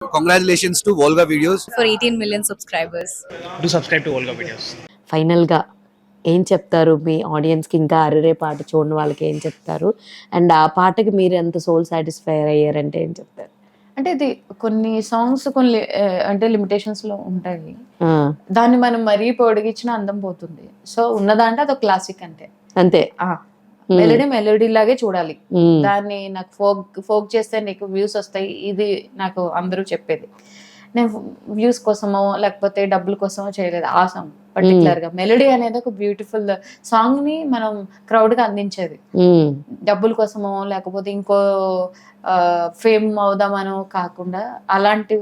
Congratulations to Volga Videos. for 18 million subscribers. Do subscribe to Volga Videos. ఫైనల్గా ఏం చెప్తారు మీ ఆడియన్స్కి? ఇంకా అరెరే పాట చూడని వాళ్ళకి ఏం చెప్తారు? అండ్ ఆ పాటకి మీరు ఎంత సోల్ సాటిస్ఫై అయ్యారంటే ఏం చెప్తారు? అంటే ఇది కొన్ని సాంగ్స్ కొన్ని అంటే లిమిటేషన్స్ లో ఉంటాయి. ఆ, దాన్ని మనం మరీ పొడిగించిన అందం పోతుంది. సో ఉన్నదంటే అదొక క్లాసిక్ అంతే. అంతే. మెలోడీ లాగే చూడాలి. మ్మ్. దాన్ని నాకు ఫోక్ చేస్తే నీకు వ్యూస్ వస్తాయి, ఇది నాకు అందరూ చెప్పేది. నేను వ్యూస్ కోసమో లేకపోతే డబ్బుల కోసమో చేయలేదు ఆ సాంగ్ పర్టికులర్ గా. మెలోడీ అనేది ఒక బ్యూటిఫుల్ సాంగ్ ని మనం క్రౌడ్ కి అందించేది. మ్మ్. డబ్బుల కోసమో లేకపోతే ఇంకో ఫేమ్ అవుదామనో కాకుండా అలాంటి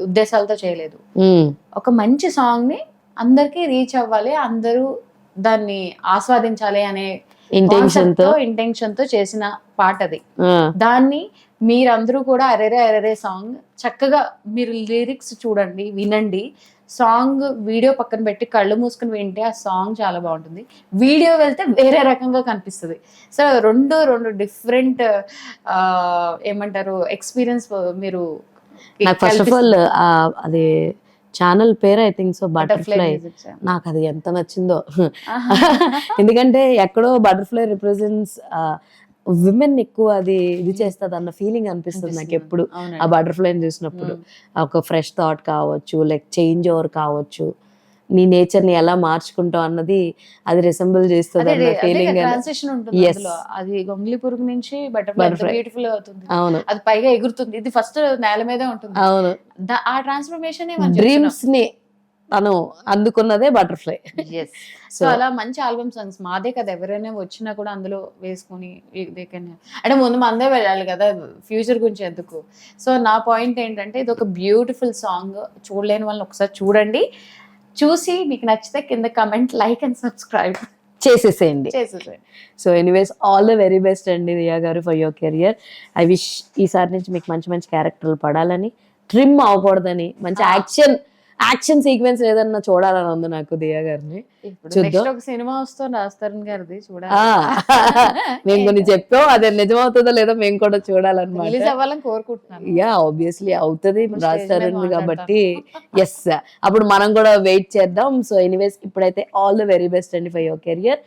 ఉద్దేశాలతో చేయలేదు. మ్మ్. ఒక మంచి సాంగ్ ని అందరికీ రీచ్ అవ్వాలి, అందరూ దాన్ని ఆస్వాదించాలి అనే ఇంటెన్షన్ తో చేసిన పాట అది. ఆ, దాన్ని మీరందరూ కూడా అరెరే అరెరే సాంగ్ చక్కగా మీరు లిరిక్స్ చూడండి, వినండి. సాంగ్ వీడియో పక్కన పెట్టి కళ్ళు మూసుకుని వింటే ఆ సాంగ్ చాలా బాగుంటుంది. వీడియో వెళ్తే వేరే రకంగా కనిపిస్తుంది. సో రెండు డిఫరెంట్ ఏమంటారు ఎక్స్పీరియన్స్ మీరు నాకు ఫస్ట్ ఆఫ్ ఆల్ అది ఛానల్ పేరు I think so butterfly butterfly. నాకు అది ఎంత నచ్చిందో. ఎందుకంటే ఎక్కడో బటర్ఫ్లై రిప్రజెంట్స్ విమెన్ ఎక్కువ అది ఇది చేస్తుంది అన్న ఫీలింగ్ అనిపిస్తుంది నాకు ఎప్పుడు ఆ బటర్ఫ్లైని చూసినప్పుడు. ఒక ఫ్రెష్ థాట్ కావచ్చు, లైక్ చేంజ్ ఓవర్ కావచ్చు, నీ నేచర్ ని ఎలా మార్చుకుంటావు అన్నది అది రిసెంబుల్ చేస్తుంది అన్న ఫీలింగ్. ట్రాన్సిషన్ ఉంటుంది Yes. అందులో. అది గొంగళి పురుగు నుంచి బటర్ఫ్లై Butterfly. బ్యూటిఫుల్ అవుతుంది. అవును, అది పైగా ఎగురుతుంది, ఇది ఫస్ట్ నేల మీదే ఉంటుంది. అవును. ఆ ట్రాన్స్ఫర్మేషన్ డ్రీమ్స్ ని తను అందుకున్నదే బటర్ఫ్లై. సో అలా మంచి ఆల్బమ్ సాంగ్స్ మాదే కదా, ఎవరైనా వచ్చినా కూడా అందులో వేసుకొని అంటే ముందు మందే వెళ్ళాలి కదా, ఫ్యూచర్ గురించి ఎందుకు. సో నా పాయింట్ ఏంటంటే ఇది ఒక బ్యూటిఫుల్ సాంగ్. చూడలేని వాళ్ళని ఒకసారి చూడండి, చూసి మీకు నచ్చితే కింద కమెంట్, లైక్ అండ్ సబ్స్క్రైబ్ చేసేసేయండి. చేసేసారు. So anyways all the very best అండి దియా గారు for your career. I wish ఈసారి నుంచి మీకు మంచి మంచి క్యారెక్టర్లు పడాలని, ట్రిమ్ అవ్వకూడదని, మంచి యాక్షన్ సీక్వెన్స్ ఏదన్నా చూడాలని ఉంది నాకు దియా గారిని. ఇప్పుడు చూద్దాం. నెక్స్ట్ ఒక సినిమా వస్తుంది రాజ్ గారిది, చూడాలి. మేము కొన్ని చెప్పాం, అది నిజమవుతుందో లేదో మేము కూడా రిలీజ్ చూడాలన్నమాట. అవ్వాలని కోరుకుంటున్నాను. యా ఆబ్వియస్లీ అవుతుంది ఇప్పుడు రాజ్ stage మీద తరుణ్ మాట్లాడతాను. కాబట్టి. ఎస్, అప్పుడు మనం కూడా వెయిట్ చేద్దాం. సో ఎనీవేస్ ఇప్పుడైతే ఆల్ ద వెరీ బెస్ట్ అండి ఫర్ యువర్ కెరియర్.